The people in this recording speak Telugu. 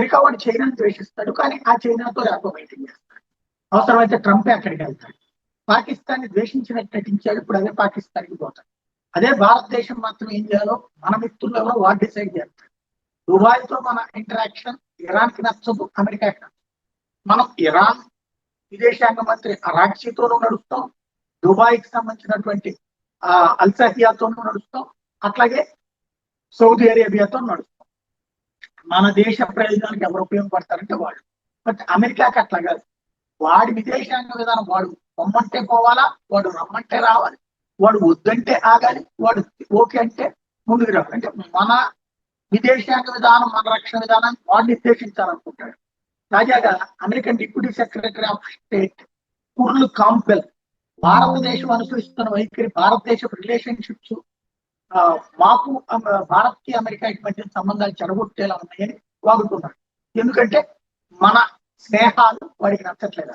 అమెరికా వాడు చైనాను ద్వేషిస్తాడు, కానీ ఆ చైనాతో ర్యాపో మెయింటైన్ చేస్తాడు. అవసరమైతే ట్రంపే అక్కడికి వెళ్తాడు. పాకిస్తాన్ ని ద్వేషించినట్టు నటించాడు, ఇప్పుడు అదే పాకిస్తాన్కి పోతాడు. అదే భారతదేశం మాత్రం ఏం చేయాలో మన మిత్రులు ఎవరో వాడు డిసైడ్ చేస్తారు. దుబాయ్ తో మన ఇంటరాక్షన్ ఇరాన్ కి నచ్చదు, అమెరికాకి నచ్చదు. మనం ఇరాన్ విదేశాంగ మంత్రి అరాక్సీతోనూ నడుస్తాం, దుబాయ్కి సంబంధించినటువంటి అల్సహియాతోనూ నడుస్తాం, అట్లాగే సౌదీ అరేబియాతో నడుస్తాం. మన దేశ ప్రయోజనాలకు ఎవరు ఉపయోగపడతారంటే వాళ్ళు. బట్ అమెరికాకి అట్లా కాదు. వాడి విదేశాంగ విధానం వాడు పొమ్మంటే పోవాలా, వాడు రమ్మంటే రావాలి, వాడు వద్దంటే ఆగాలి, వాడు ఓకే అంటే ముందుకు రావాలి. అంటే మన విదేశాంగ విధానం, మన రక్షణ విధానాన్ని వాడు నిర్దేశించాలనుకుంటాడు. తాజాగా American deputy secretary of state Kurt Campbell భారతదేశం అనుసరిస్తున్న వైఖరి భారతదేశ రిలేషన్షిప్స్ మాకు భారత్ కి అమెరికాకి మధ్య సంబంధాలు చెడగొట్టేలా ఉన్నాయని వాగుతున్నాడు. ఎందుకంటే మన స్నేహాలు వాడికి నచ్చట్లేదు.